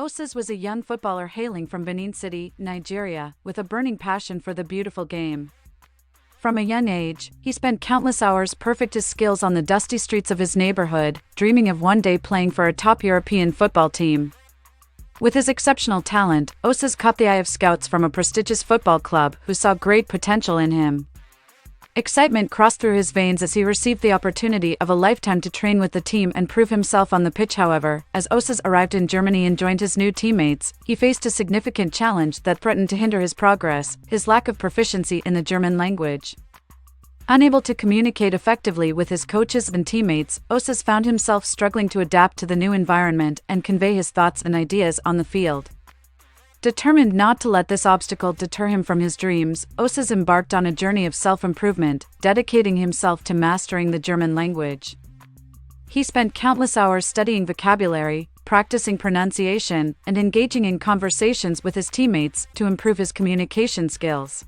Osas was a young footballer hailing from Benin City, Nigeria, with a burning passion for the beautiful game. From a young age, he spent countless hours perfecting his skills on the dusty streets of his neighborhood, dreaming of one day playing for a top European football team. With his exceptional talent, Osas caught the eye of scouts from a prestigious football club who saw great potential in him. Excitement crossed through his veins as he received the opportunity of a lifetime to train with the team and prove himself on the pitch. However, as Osas arrived in Germany and joined his new teammates, he faced a significant challenge that threatened to hinder his progress: his lack of proficiency in the German language. Unable to communicate effectively with his coaches and teammates, Osas found himself struggling to adapt to the new environment and convey his thoughts and ideas on the field. Determined not to let this obstacle deter him from his dreams, Osas embarked on a journey of self-improvement, dedicating himself to mastering the German language. He spent countless hours studying vocabulary, practicing pronunciation, and engaging in conversations with his teammates to improve his communication skills.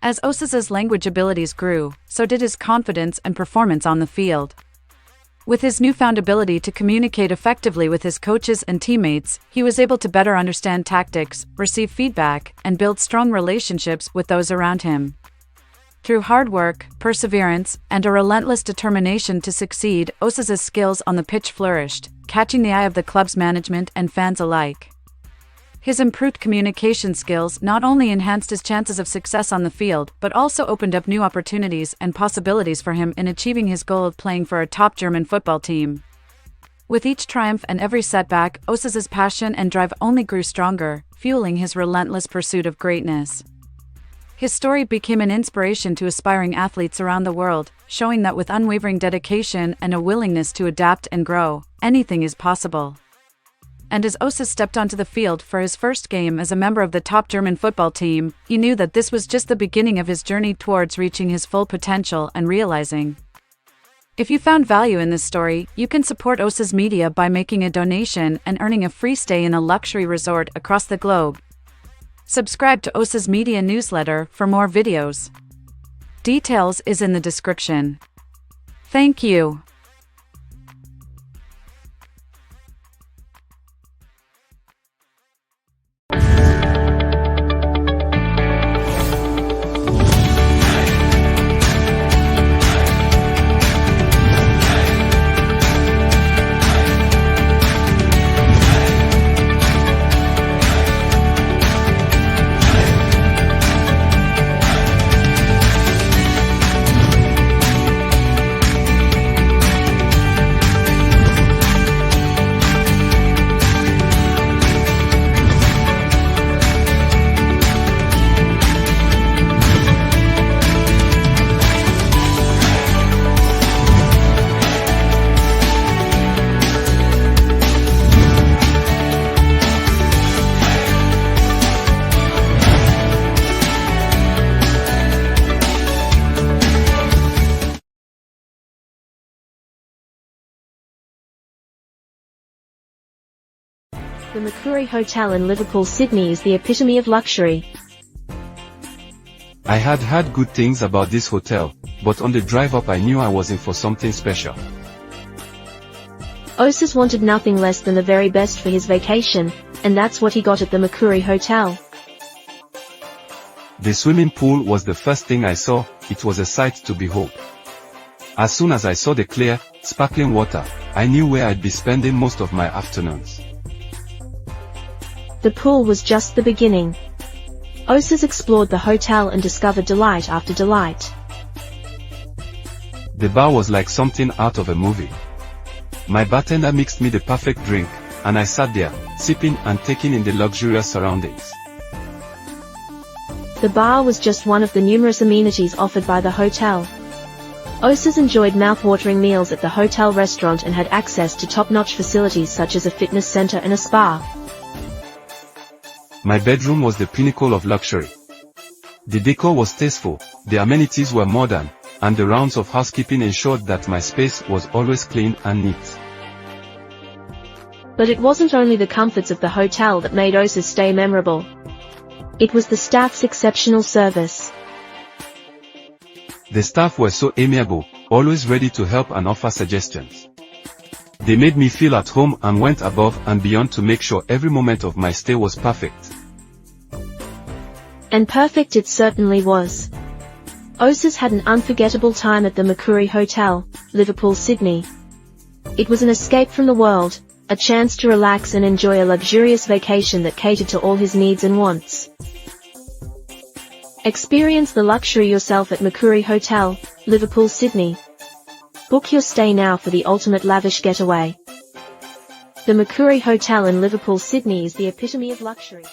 As Osas's language abilities grew, so did his confidence and performance on the field. With his newfound ability to communicate effectively with his coaches and teammates, he was able to better understand tactics, receive feedback, and build strong relationships with those around him. Through hard work, perseverance, and a relentless determination to succeed, Osas's skills on the pitch flourished, catching the eye of the club's management and fans alike. His improved communication skills not only enhanced his chances of success on the field, but also opened up new opportunities and possibilities for him in achieving his goal of playing for a top German football team. With each triumph and every setback, Osas's passion and drive only grew stronger, fueling his relentless pursuit of greatness. His story became an inspiration to aspiring athletes around the world, showing that with unwavering dedication and a willingness to adapt and grow, anything is possible. And as Osas stepped onto the field for his first game as a member of the top German football team, he knew that this was just the beginning of his journey towards reaching his full potential and realizing. If you found value in this story, you can support Osas Media by making a donation and earning a free stay in a luxury resort across the globe. Subscribe to Osas Media newsletter for more videos. Details is in the description. Thank you. The Mercury Hotel in Liverpool, Sydney is the epitome of luxury. I had heard good things about this hotel, but on the drive up I knew I was in for something special. Osas wanted nothing less than the very best for his vacation, and that's what he got at the Mercury Hotel. The swimming pool was the first thing I saw. It was a sight to behold. As soon as I saw the clear, sparkling water, I knew where I'd be spending most of my afternoons. The pool was just the beginning. Osas explored the hotel and discovered delight after delight. The bar was like something out of a movie. My bartender mixed me the perfect drink, and I sat there, sipping and taking in the luxurious surroundings. The bar was just one of the numerous amenities offered by the hotel. Osas enjoyed mouth-watering meals at the hotel restaurant and had access to top-notch facilities such as a fitness center and a spa. My bedroom was the pinnacle of luxury. The decor was tasteful, the amenities were modern, and the rounds of housekeeping ensured that my space was always clean and neat. But it wasn't only the comforts of the hotel that made Osas' stay memorable. It was the staff's exceptional service. The staff were so amiable, always ready to help and offer suggestions. They made me feel at home and went above and beyond to make sure every moment of my stay was perfect. And perfect it certainly was. Osas had an unforgettable time at the Makuri Hotel, Liverpool, Sydney. It was an escape from the world, a chance to relax and enjoy a luxurious vacation that catered to all his needs and wants. Experience the luxury yourself at Makuri Hotel, Liverpool, Sydney. Book your stay now for the ultimate lavish getaway. The Makuri Hotel in Liverpool, Sydney is the epitome of luxury.